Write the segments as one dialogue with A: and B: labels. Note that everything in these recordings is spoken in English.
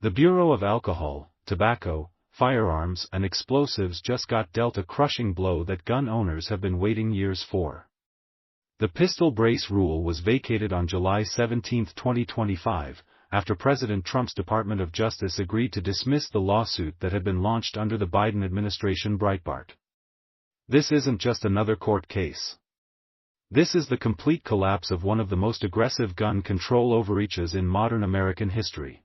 A: The Bureau of Alcohol, Tobacco, Firearms and Explosives just got dealt a crushing blow that gun owners have been waiting years for. The pistol brace rule was vacated on July 17, 2025, after President Trump's Department of Justice agreed to dismiss the lawsuit that had been launched under the Biden administration. Breitbart. This isn't just another court case. This is the complete collapse of one of the most aggressive gun control overreaches in modern American history.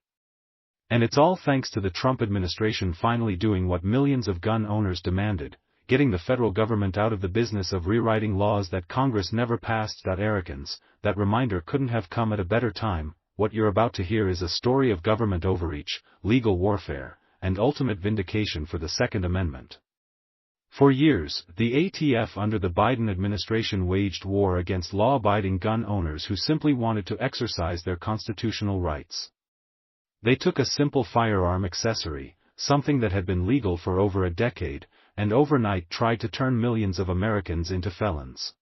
A: And it's all thanks to the Trump administration finally doing what millions of gun owners demanded, getting the federal government out of the business of rewriting laws that Congress never passed. Arrogance, that reminder couldn't have come at a better time. What you're about to hear is a story of government overreach, legal warfare, and ultimate vindication for the Second Amendment. For years, the ATF under the Biden administration waged war against law-abiding gun owners who simply wanted to exercise their constitutional rights. They took a simple firearm accessory, something that had been legal for over a decade, and overnight tried to turn millions of Americans into felons.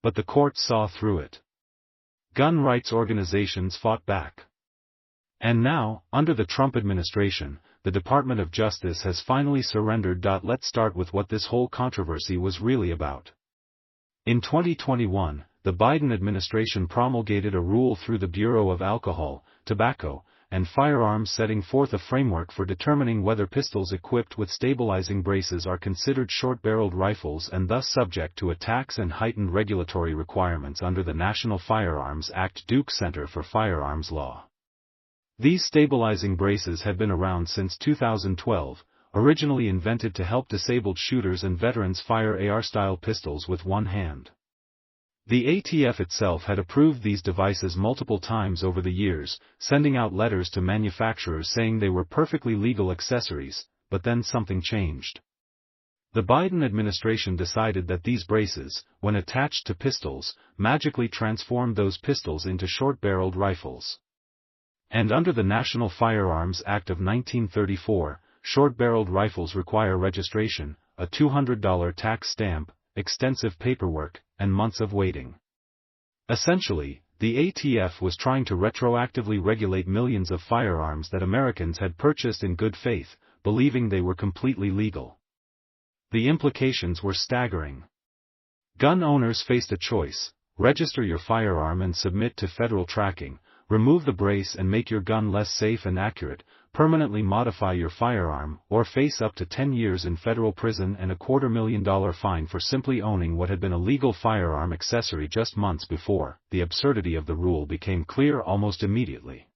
A: But the courts saw through it. Gun rights organizations fought back. And now, under the Trump administration, the Department of Justice has finally surrendered. Let's start with what this whole controversy was really about. In 2021, the Biden administration promulgated a rule through the Bureau of Alcohol, Tobacco, and Firearms setting forth a framework for determining whether pistols equipped with stabilizing braces are considered short-barreled rifles and thus subject to a tax and heightened regulatory requirements under the National Firearms Act. Duke Center for Firearms Law. These stabilizing braces had been around since 2012, originally invented to help disabled shooters and veterans fire AR-style pistols with one hand. The ATF itself had approved these devices multiple times over the years, sending out letters to manufacturers saying they were perfectly legal accessories, but then something changed. The Biden administration decided that these braces, when attached to pistols, magically transformed those pistols into short-barreled rifles. And under the National Firearms Act of 1934, short-barreled rifles require registration, a $200 tax stamp, extensive paperwork, and months of waiting. Essentially, the ATF was trying to retroactively regulate millions of firearms that Americans had purchased in good faith, believing they were completely legal. The implications were staggering. Gun owners faced a choice: register your firearm and submit to federal tracking, remove the brace and make your gun less safe and accurate, permanently modify your firearm, or face up to 10 years in federal prison and a $250,000 fine for simply owning what had been a legal firearm accessory just months before. The absurdity of the rule became clear almost immediately.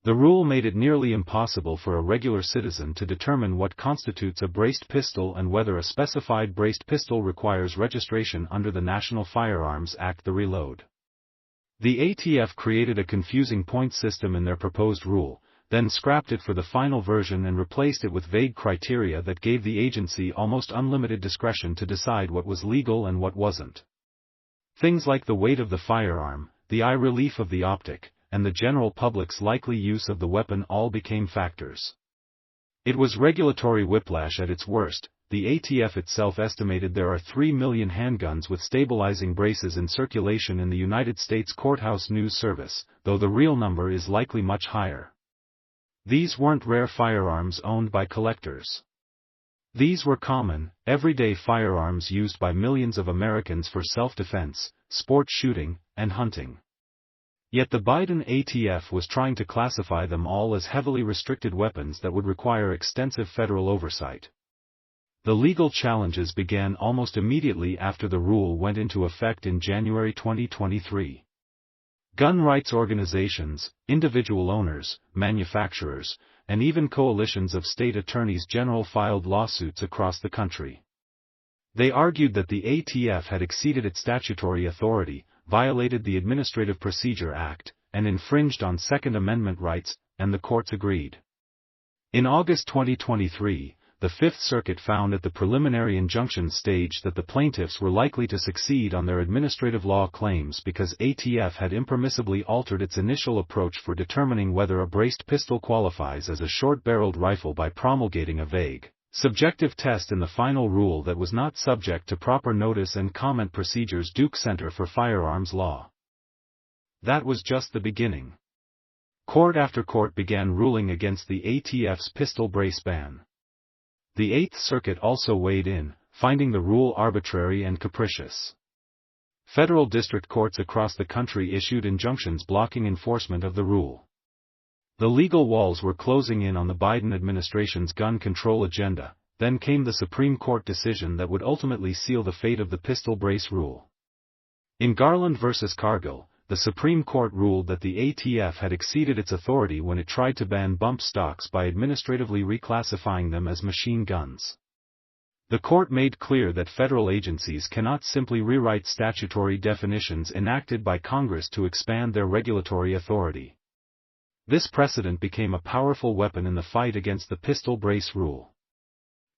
A: The rule made it nearly impossible for a regular citizen to determine what constitutes a braced pistol and whether a specified braced pistol requires registration under the National Firearms Act. The reload. The ATF created a confusing point system in their proposed rule, then scrapped it for the final version and replaced it with vague criteria that gave the agency almost unlimited discretion to decide what was legal and what wasn't. Things like the weight of the firearm, the eye relief of the optic, and the general public's likely use of the weapon all became factors. It was regulatory whiplash at its worst. The ATF itself estimated there are 3 million handguns with stabilizing braces in circulation in the United States Courthouse News Service, though the real number is likely much higher. These weren't rare firearms owned by collectors. These were common, everyday firearms used by millions of Americans for self-defense, sport shooting, and hunting. Yet the Biden ATF was trying to classify them all as heavily restricted weapons that would require extensive federal oversight. The legal challenges began almost immediately after the rule went into effect in January 2023. Gun rights organizations, individual owners, manufacturers, and even coalitions of state attorneys general filed lawsuits across the country. They argued that the ATF had exceeded its statutory authority, violated the Administrative Procedure Act, and infringed on Second Amendment rights, and the courts agreed. In August 2023, the Fifth Circuit found at the preliminary injunction stage that the plaintiffs were likely to succeed on their administrative law claims because ATF had impermissibly altered its initial approach for determining whether a braced pistol qualifies as a short-barreled rifle by promulgating a vague, subjective test in the final rule that was not subject to proper notice and comment procedures. Duke Center for Firearms Law. That was just the beginning. Court after court began ruling against the ATF's pistol brace ban. The Eighth Circuit also weighed in, finding the rule arbitrary and capricious. Federal district courts across the country issued injunctions blocking enforcement of the rule. The legal walls were closing in on the Biden administration's gun control agenda. Then came the Supreme Court decision that would ultimately seal the fate of the pistol brace rule. In Garland v. Cargill, the Supreme Court ruled that the ATF had exceeded its authority when it tried to ban bump stocks by administratively reclassifying them as machine guns. The court made clear that federal agencies cannot simply rewrite statutory definitions enacted by Congress to expand their regulatory authority. This precedent became a powerful weapon in the fight against the pistol brace rule.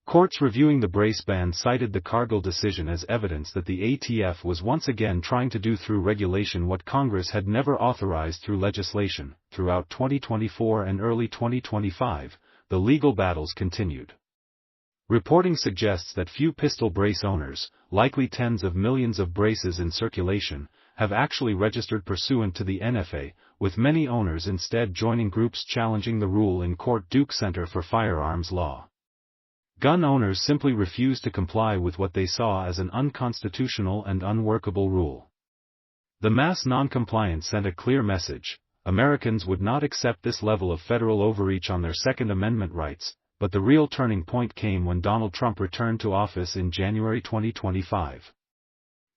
A: Courts reviewing the brace ban cited the Cargill decision as evidence that the ATF was once again trying to do through regulation what Congress had never authorized through legislation. Throughout 2024 and early 2025, the legal battles continued. Reporting suggests that few pistol brace owners, likely tens of millions of braces in circulation, have actually registered pursuant to the NFA, with many owners instead joining groups challenging the rule in court. Duke Center for Firearms Law. Gun owners simply refused to comply with what they saw as an unconstitutional and unworkable rule. The mass noncompliance sent a clear message: Americans would not accept this level of federal overreach on their Second Amendment rights. But the real turning point came when Donald Trump returned to office in January 2025.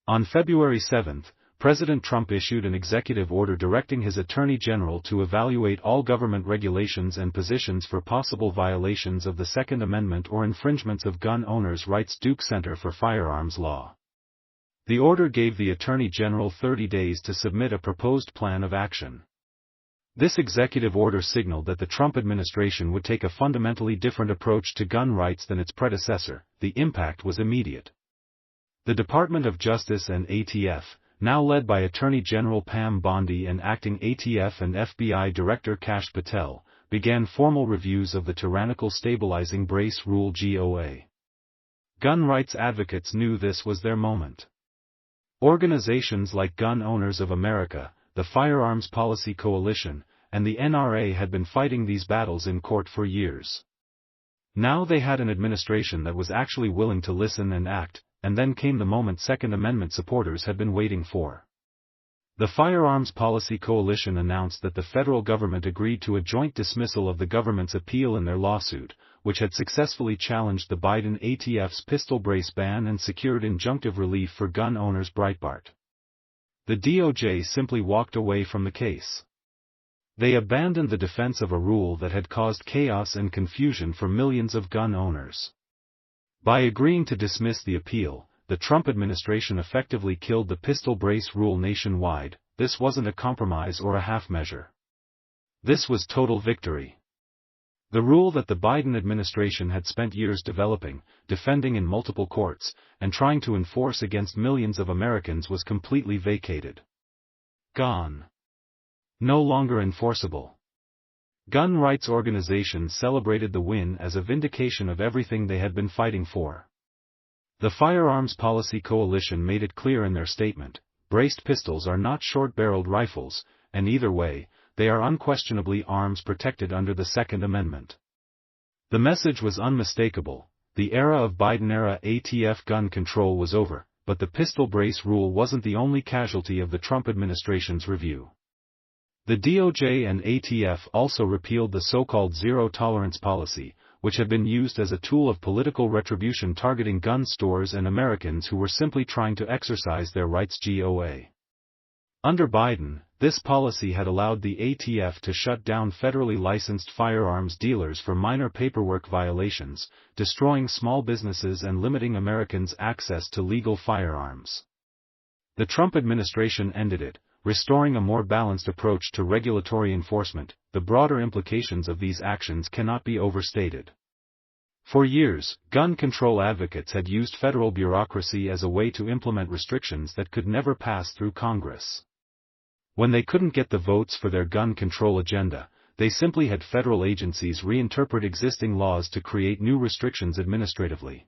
A: On February 7, President Trump issued an executive order directing his Attorney General to evaluate all government regulations and positions for possible violations of the Second Amendment or infringements of gun owners' rights. Duke Center for Firearms Law. The order gave the Attorney General 30 days to submit a proposed plan of action. This executive order signaled that the Trump administration would take a fundamentally different approach to gun rights than its predecessor. The impact was immediate. The Department of Justice and ATF, now led by Attorney General Pam Bondi and acting ATF and FBI Director Kash Patel, began formal reviews of the tyrannical stabilizing brace rule (GOA). Gun rights advocates knew this was their moment. Organizations like Gun Owners of America, the Firearms Policy Coalition, and the NRA had been fighting these battles in court for years. Now they had an administration that was actually willing to listen and act, and then came the moment Second Amendment supporters had been waiting for. The Firearms Policy Coalition announced that the federal government agreed to a joint dismissal of the government's appeal in their lawsuit, which had successfully challenged the Biden ATF's pistol brace ban and secured injunctive relief for gun owners. Breitbart. The DOJ simply walked away from the case. They abandoned the defense of a rule that had caused chaos and confusion for millions of gun owners. By agreeing to dismiss the appeal, the Trump administration effectively killed the pistol brace rule nationwide. This wasn't a compromise or a half measure. This was total victory. The rule that the Biden administration had spent years developing, defending in multiple courts, and trying to enforce against millions of Americans was completely vacated. Gone. No longer enforceable. Gun rights organizations celebrated the win as a vindication of everything they had been fighting for. The Firearms Policy Coalition made it clear in their statement: braced pistols are not short-barreled rifles, and either way, they are unquestionably arms protected under the Second Amendment. The message was unmistakable: the era of Biden-era ATF gun control was over, but the pistol brace rule wasn't the only casualty of the Trump administration's review. The DOJ and ATF also repealed the so-called zero-tolerance policy, which had been used as a tool of political retribution targeting gun stores and Americans who were simply trying to exercise their rights. GOA. Under Biden, this policy had allowed the ATF to shut down federally licensed firearms dealers for minor paperwork violations, destroying small businesses and limiting Americans' access to legal firearms. The Trump administration ended it, restoring a more balanced approach to regulatory enforcement. The broader implications of these actions cannot be overstated. For years, gun control advocates had used federal bureaucracy as a way to implement restrictions that could never pass through Congress. When they couldn't get the votes for their gun control agenda, they simply had federal agencies reinterpret existing laws to create new restrictions administratively.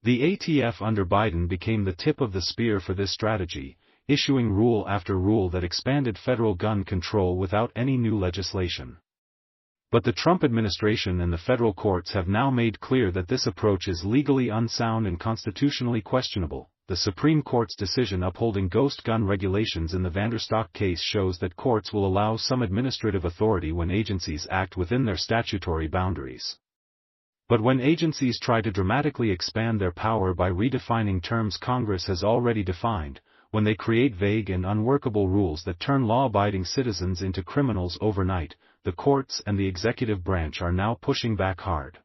A: The ATF under Biden became the tip of the spear for this strategy, issuing rule after rule that expanded federal gun control without any new legislation. But the Trump administration and the federal courts have now made clear that this approach is legally unsound and constitutionally questionable. The Supreme Court's decision upholding ghost gun regulations in the Vanderstock case shows that courts will allow some administrative authority when agencies act within their statutory boundaries. But when agencies try to dramatically expand their power by redefining terms Congress has already defined, when they create vague and unworkable rules that turn law-abiding citizens into criminals overnight, the courts and the executive branch are now pushing back hard.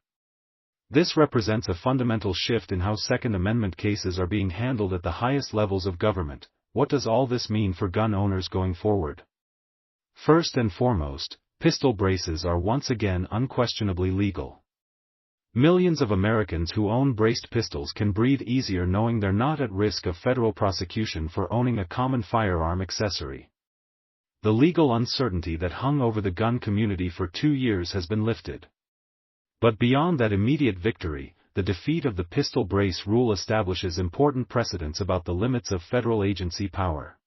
A: This represents a fundamental shift in how Second Amendment cases are being handled at the highest levels of government. What does all this mean for gun owners going forward? First and foremost, pistol braces are once again unquestionably legal. Millions of Americans who own braced pistols can breathe easier knowing they're not at risk of federal prosecution for owning a common firearm accessory. The legal uncertainty that hung over the gun community for 2 years has been lifted. But beyond that immediate victory, the defeat of the pistol brace rule establishes important precedents about the limits of federal agency power.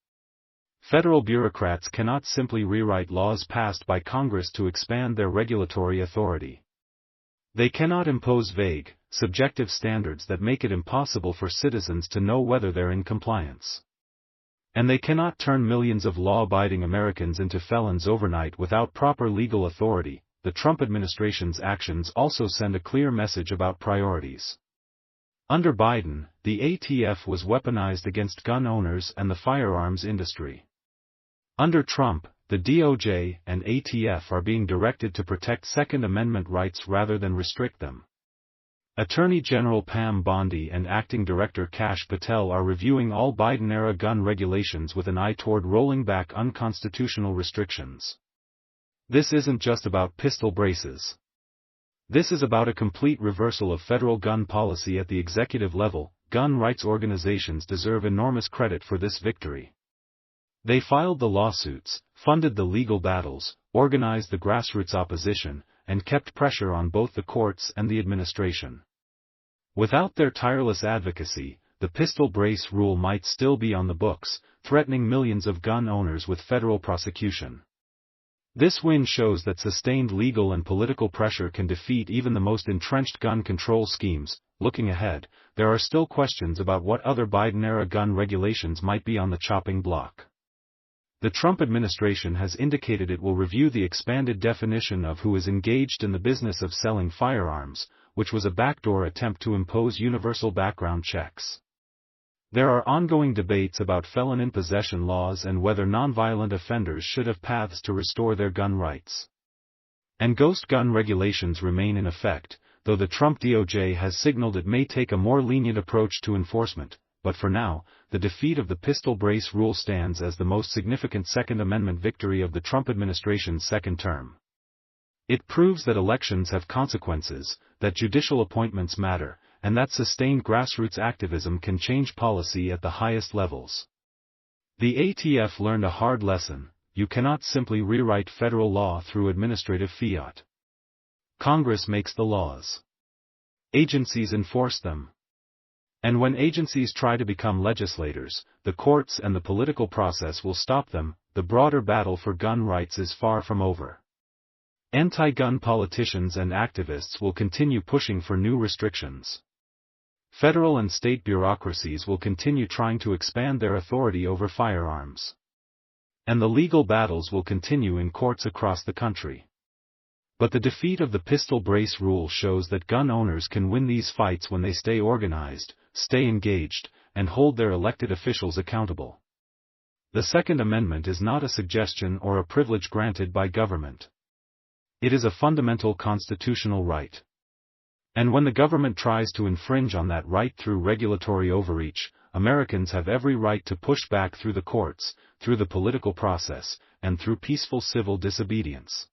A: Federal bureaucrats cannot simply rewrite laws passed by Congress to expand their regulatory authority. They cannot impose vague, subjective standards that make it impossible for citizens to know whether they're in compliance. And they cannot turn millions of law-abiding Americans into felons overnight without proper legal authority. The Trump administration's actions also send a clear message about priorities. Under Biden, the ATF was weaponized against gun owners and the firearms industry. Under Trump, the DOJ and ATF are being directed to protect Second Amendment rights rather than restrict them. Attorney General Pam Bondi and Acting Director Kash Patel are reviewing all Biden-era gun regulations with an eye toward rolling back unconstitutional restrictions. This isn't just about pistol braces. This is about a complete reversal of federal gun policy at the executive level. Gun rights organizations deserve enormous credit for this victory. They filed the lawsuits, funded the legal battles, organized the grassroots opposition, and kept pressure on both the courts and the administration. Without their tireless advocacy, the pistol brace rule might still be on the books, threatening millions of gun owners with federal prosecution. This win shows that sustained legal and political pressure can defeat even the most entrenched gun control schemes. Looking ahead, there are still questions about what other Biden-era gun regulations might be on the chopping block. The Trump administration has indicated it will review the expanded definition of who is engaged in the business of selling firearms, which was a backdoor attempt to impose universal background checks. There are ongoing debates about felon in possession laws and whether nonviolent offenders should have paths to restore their gun rights. And ghost gun regulations remain in effect, though the Trump DOJ has signaled it may take a more lenient approach to enforcement. But for now, the defeat of the pistol brace rule stands as the most significant Second Amendment victory of the Trump administration's second term. It proves that elections have consequences, that judicial appointments matter, and that sustained grassroots activism can change policy at the highest levels. The ATF learned a hard lesson: you cannot simply rewrite federal law through administrative fiat. Congress makes the laws. Agencies enforce them. And when agencies try to become legislators, the courts and the political process will stop them. The broader battle for gun rights is far from over. Anti-gun politicians and activists will continue pushing for new restrictions. Federal and state bureaucracies will continue trying to expand their authority over firearms. And the legal battles will continue in courts across the country. But the defeat of the pistol brace rule shows that gun owners can win these fights when they stay organized, stay engaged, and hold their elected officials accountable. The Second Amendment is not a suggestion or a privilege granted by government. It is a fundamental constitutional right. And when the government tries to infringe on that right through regulatory overreach, Americans have every right to push back through the courts, through the political process, and through peaceful civil disobedience.